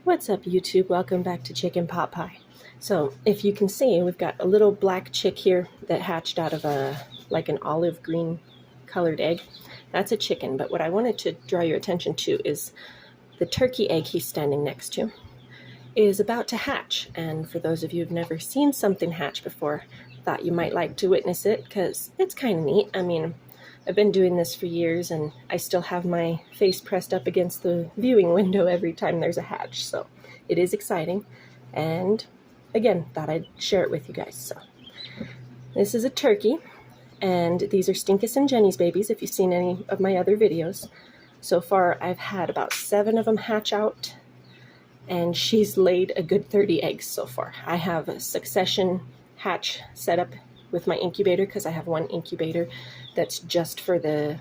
What's up, YouTube? Welcome back to Chicken Pot Pie. So if you can see, we've got a little black chick here that hatched out of like an olive green colored egg. That's a chicken, but what I wanted to draw your attention to is the turkey egg he's standing next to is about to hatch. And for those of you who've never seen something hatch before, thought you might like to witness it because it's kind of neat. I mean, I've been doing this for years and I still have my face pressed up against the viewing window every time there's a hatch. So it is exciting. And again, thought I'd share it with you guys. So this is a turkey and these are Stinkus and Jenny's babies if you've seen any of my other videos. So far I've had about 7 of them hatch out and she's laid a good 30 eggs so far. I have a succession hatch set up with my incubator because I have one incubator that's just for the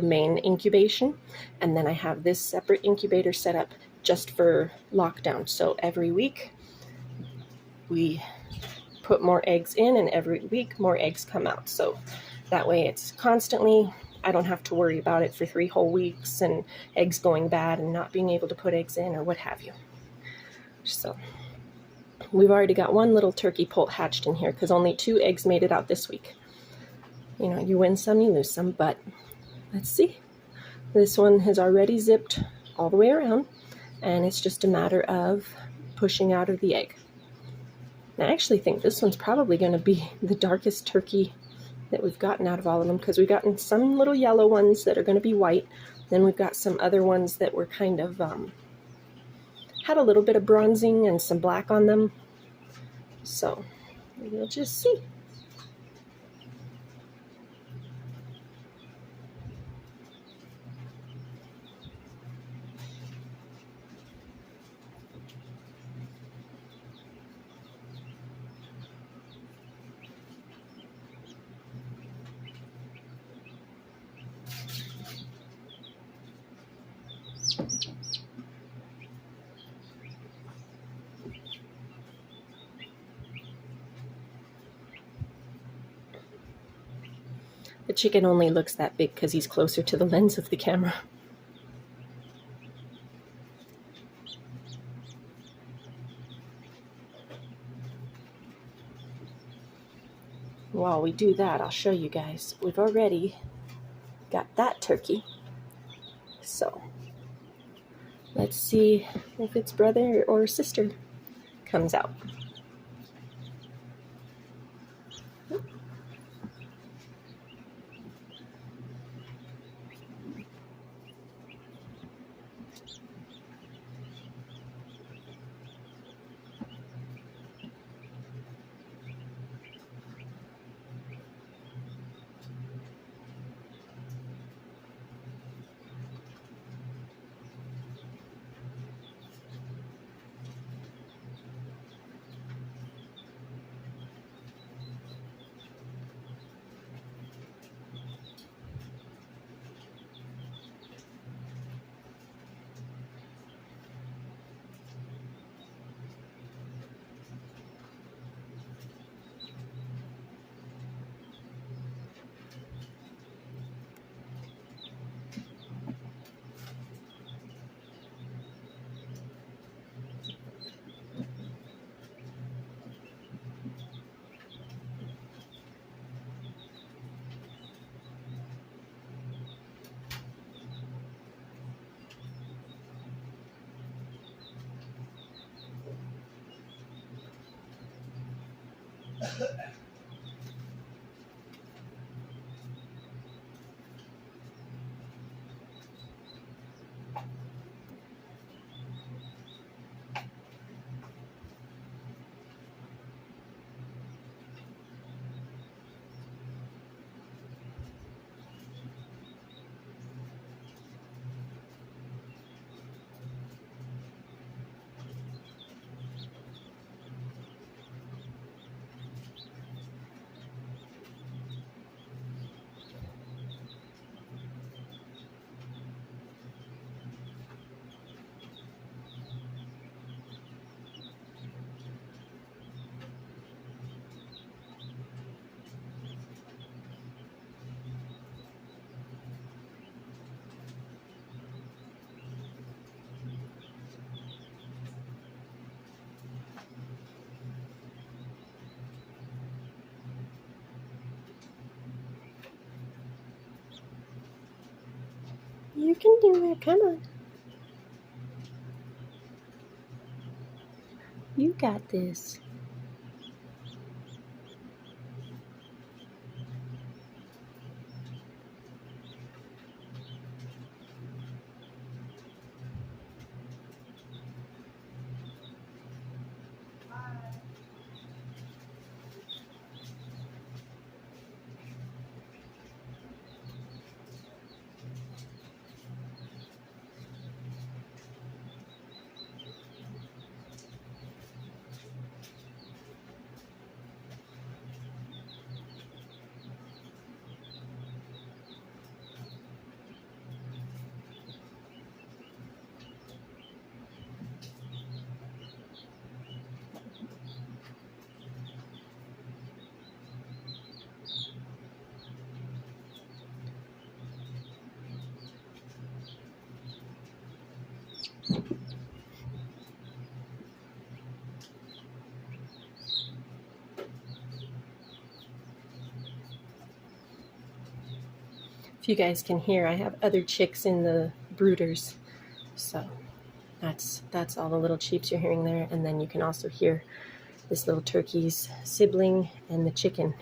main incubation, and then I have this separate incubator set up just for lockdown. So every week we put more eggs in and every week more eggs come out. So that way it's constantly, I don't have to worry about it for 3 whole weeks and eggs going bad and not being able to put eggs in or what have you. So we've already got one little turkey poult hatched in here because only 2 eggs made it out this week. You know, you win some, you lose some, but let's see. This one has already zipped all the way around, and it's just a matter of pushing out of the egg. And I actually think this one's probably going to be the darkest turkey that we've gotten out of all of them because we've gotten some little yellow ones that are going to be white. Then we've got some other ones that were kind of had a little bit of bronzing and some black on them. So we'll just see. The chicken only looks that big because he's closer to the lens of the camera. While we do that, I'll show you guys. We've already got that turkey. So let's see if its brother or sister comes out. You can do it. Come on. You got this. If you guys can hear, I have other chicks in the brooders. So that's all the little cheeps you're hearing there. And then you can also hear this little turkey's sibling and the chicken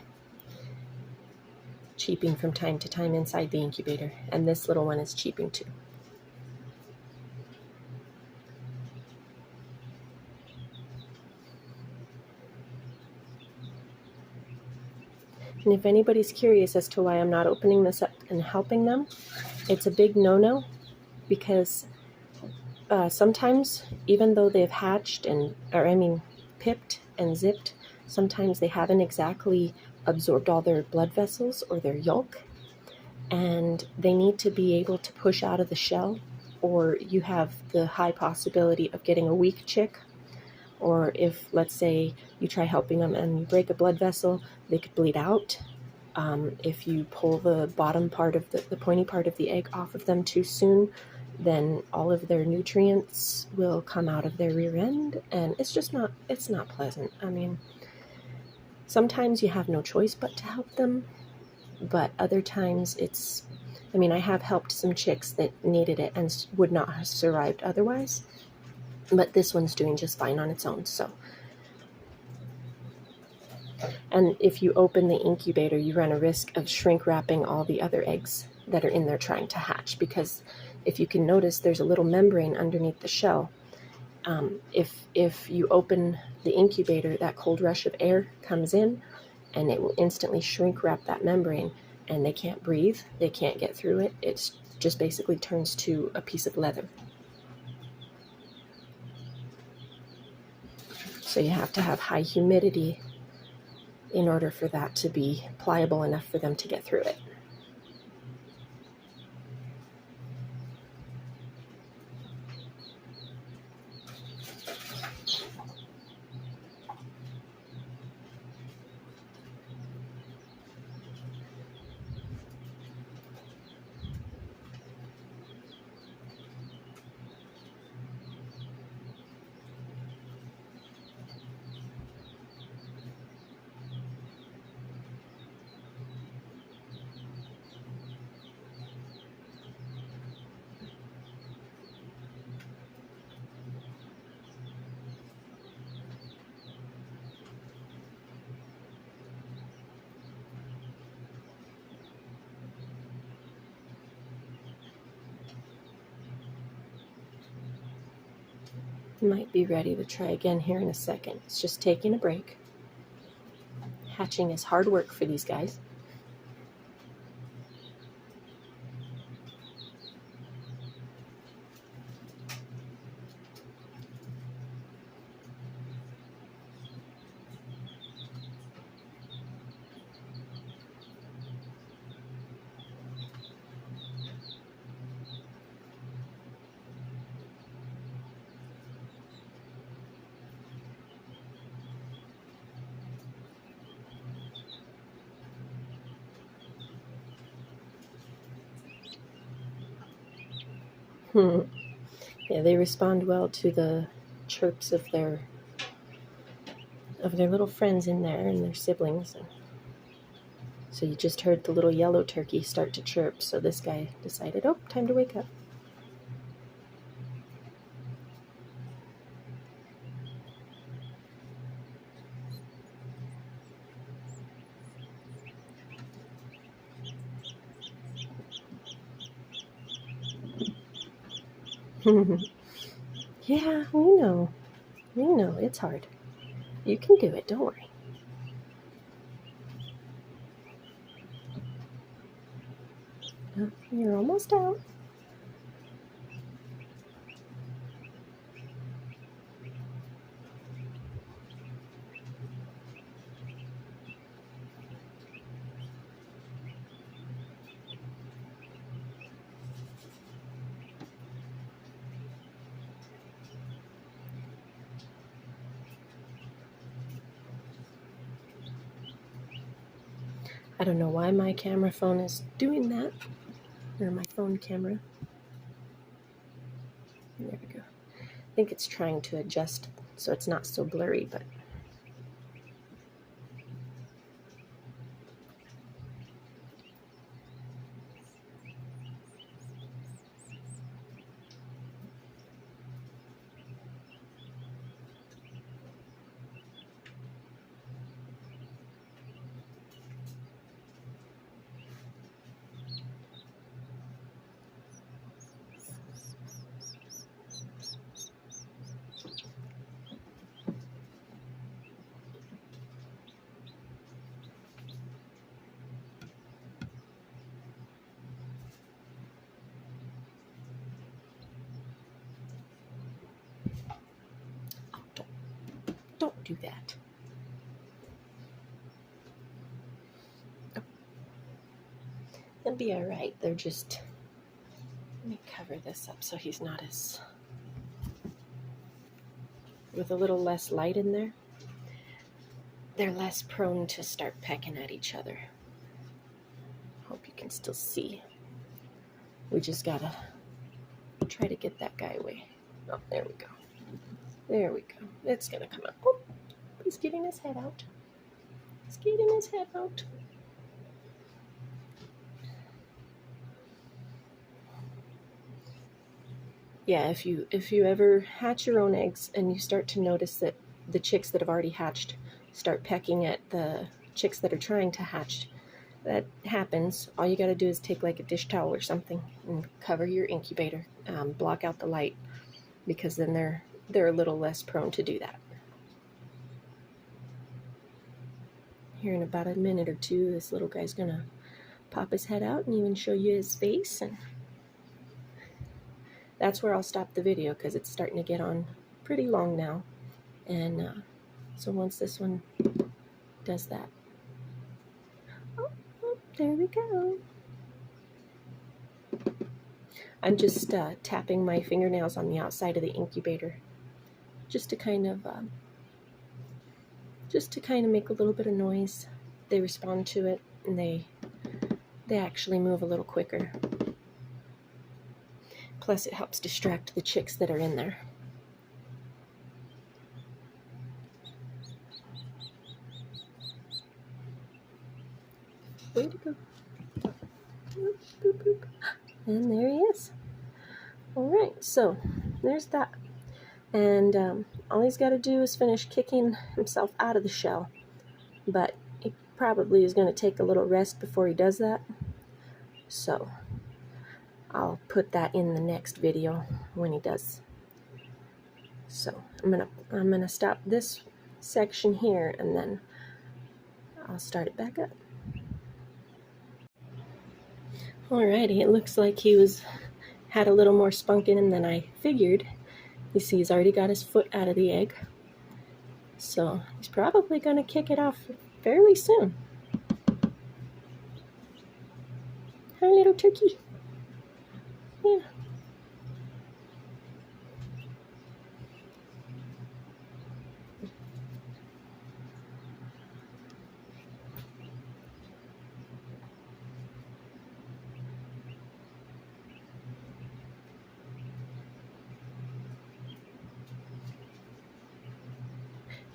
cheeping from time to time inside the incubator. And this little one is cheeping too. And if anybody's curious as to why I'm not opening this up and helping them, it's a big no-no, because sometimes, even though they've hatched pipped and zipped, sometimes they haven't exactly absorbed all their blood vessels or their yolk, and they need to be able to push out of the shell, or you have the high possibility of getting a weak chick. Or if, let's say, you try helping them and you break a blood vessel, they could bleed out. If you pull the bottom part of the pointy part of the egg off of them too soon, then all of their nutrients will come out of their rear end, and it's not pleasant. I mean, sometimes you have no choice but to help them, but other times I have helped some chicks that needed it and would not have survived otherwise. But this one's doing just fine on its own. So, and if you open the incubator, you run a risk of shrink wrapping all the other eggs that are in there trying to hatch, because if you can notice, there's a little membrane underneath the shell. If you open the incubator, that cold rush of air comes in and it will instantly shrink wrap that membrane, and they can't breathe, they can't get through it. It just basically turns to a piece of leather. So you have to have high humidity in order for that to be pliable enough for them to get through it. Might be ready to try again here in a second. It's just taking a break. Hatching is hard work for these guys. Yeah, they respond well to the chirps of their little friends in there and their siblings. So you just heard the little yellow turkey start to chirp, so this guy decided, oh, time to wake up. Yeah, we know. We know, it's hard. You can do it, don't worry. You're almost out. I don't know why my camera phone is doing that, or my phone camera. There we go. I think it's trying to adjust so it's not so blurry, but don't do that. Oh. It'll be all right. They're just, let me cover this up so he's not as, with a little less light in there, they're less prone to start pecking at each other. Hope you can still see. We just gotta try to get that guy away. Oh, there we go. There we go. It's gonna come out. Oh, he's getting his head out. He's getting his head out. Yeah, if you ever hatch your own eggs and you start to notice that the chicks that have already hatched start pecking at the chicks that are trying to hatch, that happens. All you got to do is take like a dish towel or something and cover your incubator, block out the light, because then they're a little less prone to do that. Here in about a minute or two, this little guy's gonna pop his head out and even show you his face, and that's where I'll stop the video because it's starting to get on pretty long now. And so once this one does that, oh, there we go. I'm just tapping my fingernails on the outside of the incubator just to kind of make a little bit of noise. They respond to it, and they actually move a little quicker. Plus, it helps distract the chicks that are in there. Way to go. Boop, boop, boop. And there he is. All right, so there's that. And all he's got to do is finish kicking himself out of the shell. But he probably is going to take a little rest before he does that. So I'll put that in the next video when he does. So I'm gonna stop this section here, and then I'll start it back up. Alrighty, it looks like he had a little more spunk in him than I figured. You see, he's already got his foot out of the egg, so he's probably gonna kick it off fairly soon. Hi, little turkey. Yeah.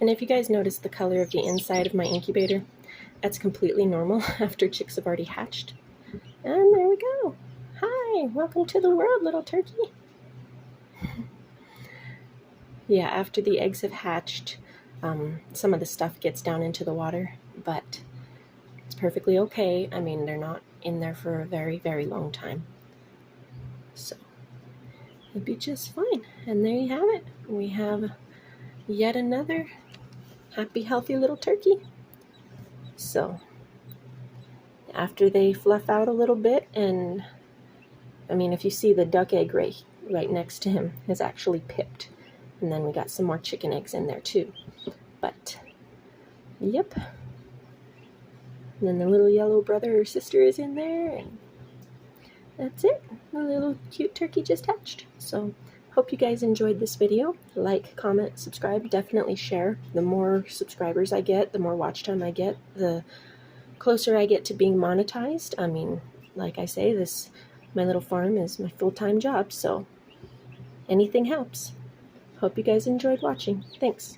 And if you guys notice the color of the inside of my incubator, That's completely normal after chicks have already hatched. And there we go. Hi, welcome to the world, little turkey. Yeah, after the eggs have hatched, some of the stuff gets down into the water, but it's perfectly okay. I mean, they're not in there for a very, very long time. So it'll be just fine. And there you have it. We have yet another happy, healthy little turkey. So after they fluff out a little bit, and I mean, if you see the duck egg right next to him is actually pipped. And then we got some more chicken eggs in there too. But, yep. And then the little yellow brother or sister is in there, and that's it. The little cute turkey just hatched. So, hope you guys enjoyed this video. Like, comment, subscribe, definitely share. The more subscribers I get, the more watch time I get, the closer I get to being monetized. I mean, like I say, my little farm is my full-time job, so anything helps. Hope you guys enjoyed watching. Thanks.